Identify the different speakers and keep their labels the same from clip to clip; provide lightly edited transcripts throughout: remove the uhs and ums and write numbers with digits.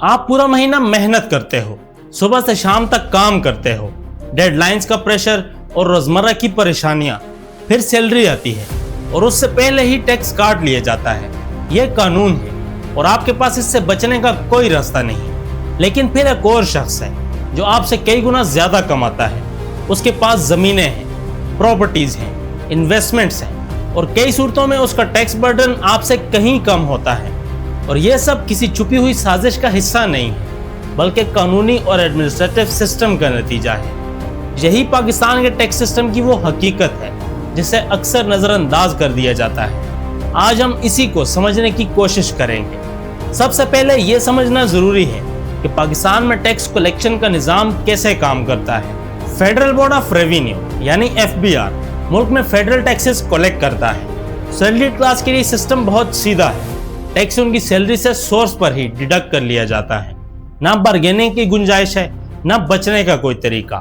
Speaker 1: آپ پورا مہینہ محنت کرتے ہو، صبح سے شام تک کام کرتے ہو، ڈیڈ لائنز کا پریشر اور روزمرہ کی پریشانیاں، پھر سیلری آتی ہے اور اس سے پہلے ہی ٹیکس کاٹ لیا جاتا ہے۔ یہ قانون ہے اور آپ کے پاس اس سے بچنے کا کوئی راستہ نہیں۔ لیکن پھر ایک اور شخص ہے جو آپ سے کئی گنا زیادہ کماتا ہے، اس کے پاس زمینیں ہیں، پراپرٹیز ہیں، انویسٹمنٹس ہیں، اور کئی صورتوں میں اس کا ٹیکس برڈن آپ سے کہیں کم ہوتا ہے۔ اور یہ سب کسی چھپی ہوئی سازش کا حصہ نہیں ہے، بلکہ قانونی اور ایڈمنسٹریٹو سسٹم کا نتیجہ ہے۔ یہی پاکستان کے ٹیکس سسٹم کی وہ حقیقت ہے جسے اکثر نظر انداز کر دیا جاتا ہے۔ آج ہم اسی کو سمجھنے کی کوشش کریں گے۔ سب سے پہلے یہ سمجھنا ضروری ہے کہ پاکستان میں ٹیکس کلیکشن کا نظام کیسے کام کرتا ہے۔ فیڈرل بورڈ آف ریونیو یعنی FBR ملک میں فیڈرل ٹیکسز کلیکٹ کرتا ہے۔ سیلریڈ کلاس کے لیے سسٹم بہت سیدھا ہے، ٹیکس ان کی سیلری سے سورس پر ہی ڈیڈکٹ کر لیا جاتا ہے۔ نہ بارگیننگ کی گنجائش ہے، نہ بچنے کا کوئی طریقہ۔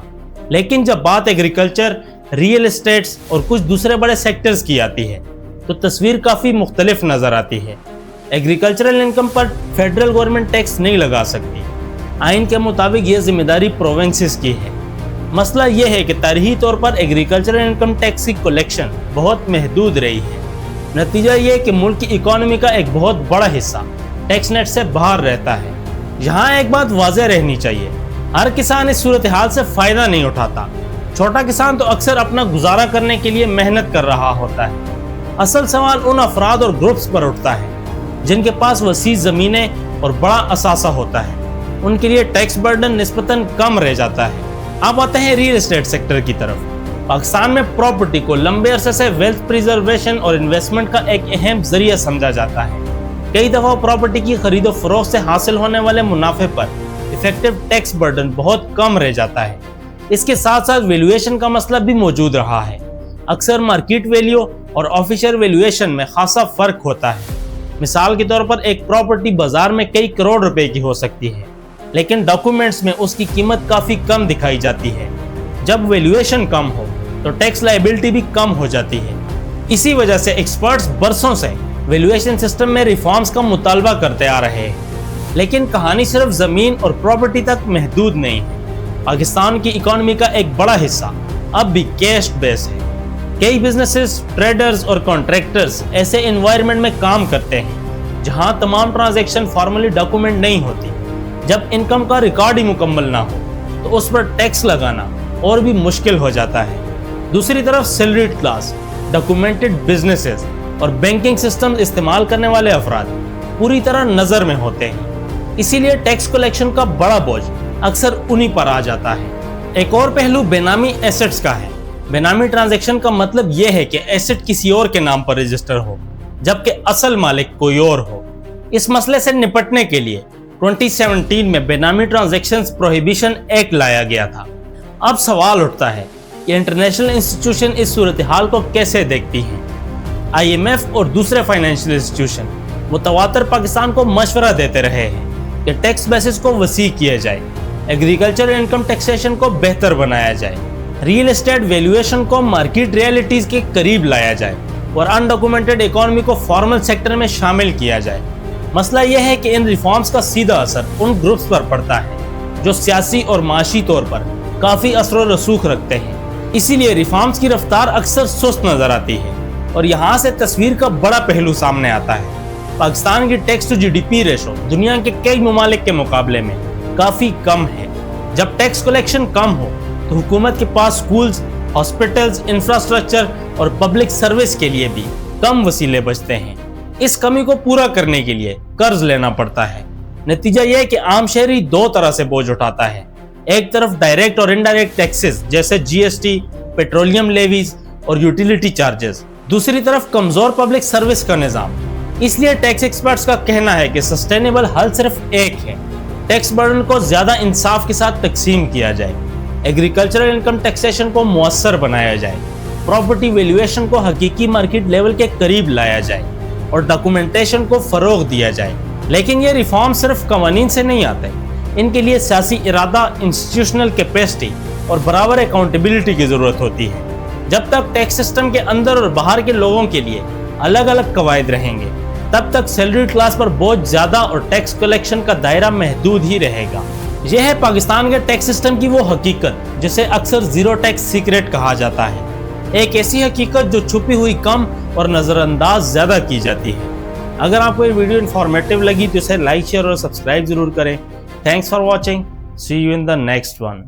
Speaker 1: لیکن جب بات ایگریکلچر، ریئل اسٹیٹس اور کچھ دوسرے بڑے سیکٹرز کی آتی ہے تو تصویر کافی مختلف نظر آتی ہے۔ Agricultural income per federal government tax نہیں لگا سکتی۔ آئین کے مطابق یہ ذمہ داری پروونسز کی ہے۔ مسئلہ یہ ہے کہ تاریخی طور پر ایگریکلچرل انکم ٹیکس کی کلیکشن بہت محدود رہی ہے۔ نتیجہ یہ کہ ملک کی اکانومی کا ایک بہت بڑا حصہ ٹیکس نیٹ سے باہر رہتا ہے۔ یہاں ایک بات واضح رہنی چاہیے، ہر کسان اس صورتحال سے فائدہ نہیں اٹھاتا۔ چھوٹا کسان تو اکثر اپنا گزارا کرنے کے لیے محنت کر رہا ہوتا ہے۔ اصل سوال ان افراد اور گروپس پر اٹھتا ہے جن کے پاس وسیع زمینیں اور بڑا اثاثہ ہوتا ہے۔ ان کے لیے ٹیکس برڈن نسبتاً کم رہ جاتا ہے۔ اب آتے ہیں ریئل اسٹیٹ سیکٹر کی طرف۔ پاکستان میں پراپرٹی کو لمبے عرصے سے ویلتھ پریزرویشن اور انویسٹمنٹ کا ایک اہم ذریعہ سمجھا جاتا ہے۔ کئی دفعہ پراپرٹی کی خرید و فروخت سے حاصل ہونے والے منافع پر ایفیکٹو ٹیکس برڈن بہت کم رہ جاتا ہے۔ اس کے ساتھ ساتھ ویلیویشن کا مسئلہ بھی موجود رہا ہے۔ اکثر مارکیٹ ویلیو اور آفیشیل ویلیویشن میں خاصا فرق ہوتا ہے۔ مثال کے طور پر ایک پراپرٹی بازار میں کئی کروڑ روپے کی ہو سکتی ہے، لیکن ڈاکومنٹس میں اس کی قیمت کافی کم دکھائی جاتی ہے۔ جب ویلیویشن کم ہو تو ٹیکس لائبلٹی بھی کم ہو جاتی ہے۔ اسی وجہ سے ایکسپرٹس برسوں سے ویلیویشن سسٹم میں ریفارمز کا مطالبہ کرتے آ رہے ہیں۔ لیکن کہانی صرف زمین اور پراپرٹی تک محدود نہیں ہے۔ پاکستان کی اکانومی کا ایک بڑا حصہ اب بھی کیش بیس ہے۔ کئی بزنسز، ٹریڈرز اور کانٹریکٹرز ایسے انوائرمنٹ میں کام کرتے ہیں جہاں تمام ٹرانزیکشن فارملی ڈاکومنٹ نہیں ہوتی۔ جب انکم کا ریکارڈ ہی مکمل نہ ہو تو اس پر ٹیکس لگانا اور بھی مشکل ہو جاتا ہے۔ دوسری طرف سیلریڈ کلاس، ڈاکومنٹڈ بزنسز اور بینکنگ سسٹم استعمال کرنے والے افراد پوری طرح نظر میں ہوتے ہیں۔ اسی لیے ٹیکس کلیکشن کا بڑا بوجھ اکثر انہی پر آ جاتا ہے۔ ایک اور پہلو بے نامی ایسٹس کا ہے۔ بے نامی ٹرانزیکشن کا مطلب یہ ہے کہ ایسٹ کسی اور کے نام پر رجسٹر ہو جبکہ اصل مالک کوئی اور ہو۔ اس مسئلے سے نپٹنے کے لیے 2017 میں بے نامی ٹرانزیکشنز پروہیبیشن ایکٹ لایا گیا تھا۔ اب سوال اٹھتا ہے کہ انٹرنیشنل انسٹیٹیوشن اس صورتحال کو کیسے دیکھتی ہیں۔ IMF اور دوسرے فائنینشیل انسٹیٹیوشن متواتر پاکستان کو مشورہ دیتے رہے ہیں کہ ٹیکس بیسز کو وسیع کیا جائے، ایگریکلچر انکم ٹیکسیشن کو بہتر بنایا جائے، ریئل اسٹیٹ ویلیویشن کو مارکیٹ ریئلٹیز کے قریب لایا جائے اور انڈاکومنٹڈ اکانومی کو فارمل سیکٹر میں شامل کیا جائے۔ مسئلہ یہ ہے کہ ان ریفارمز کا سیدھا اثر ان گروپس پر پڑتا ہے جو سیاسی اور معاشی طور پر کافی اثر و رسوخ رکھتے ہیں۔ اسی لیے ریفارمز کی رفتار اکثر سست نظر آتی ہے اور یہاں سے تصویر کا بڑا پہلو سامنے آتا ہے۔ پاکستان کی ٹیکس ٹو GDP ریشو دنیا کے کئی ممالک کے مقابلے میں کافی کم ہے۔ جب ٹیکس کلیکشن کم ہو تو حکومت کے پاس سکولز، ہاسپٹلز، انفراسٹرکچر اور پبلک سروس کے لیے بھی کم وسیلے بچتے ہیں۔ اس کمی کو پورا کرنے کے لیے قرض لینا پڑتا ہے۔ نتیجہ یہ ہے کہ عام شہری دو طرح سے بوجھ اٹھاتا ہے۔ ایک طرف ڈائریکٹ اور انڈائریکٹ ٹیکسز جیسے GST، پیٹرولیم لیویز اور یوٹیلیٹی چارجز، دوسری طرف کمزور پبلک سروس کا نظام۔ اس لیے ٹیکس ایکسپرٹس کا کہنا ہے کہ سسٹینیبل حل صرف ایک ہے، ٹیکس برڈن کو زیادہ انصاف کے ساتھ تقسیم کیا جائے، ایگریکلچرل انکم ٹیکسیشن کو مؤثر بنایا جائے، پراپرٹی ویلیویشن کو حقیقی مارکیٹ لیول کے قریب لایا جائے اور ڈاکومنٹیشن کو فروغ دیا جائے۔ لیکن یہ ریفارم صرف قوانین سے نہیں آتے، ان کے لیے سیاسی ارادہ، انسٹیٹیوشنل کیپیسٹی اور برابر اکاؤنٹیبلٹی کی ضرورت ہوتی ہے۔ جب تک ٹیکس سسٹم کے اندر اور باہر کے لوگوں کے لیے الگ الگ قواعد رہیں گے، تب تک سیلری کلاس پر بوجھ زیادہ اور ٹیکس کلیکشن کا دائرہ محدود ہی رہے گا۔ یہ ہے پاکستان کے ٹیکس سسٹم کی وہ حقیقت جسے اکثر زیرو ٹیکس سیکریٹ کہا جاتا ہے، ایک ایسی حقیقت جو چھپی ہوئی کم اور نظر انداز زیادہ کی جاتی ہے۔ اگر آپ کو یہ ویڈیو انفارمیٹیو لگی تو اسے لائک، شیئر اور سبسکرائب ضرور کریں۔ Thanks for watching, see you in the next one.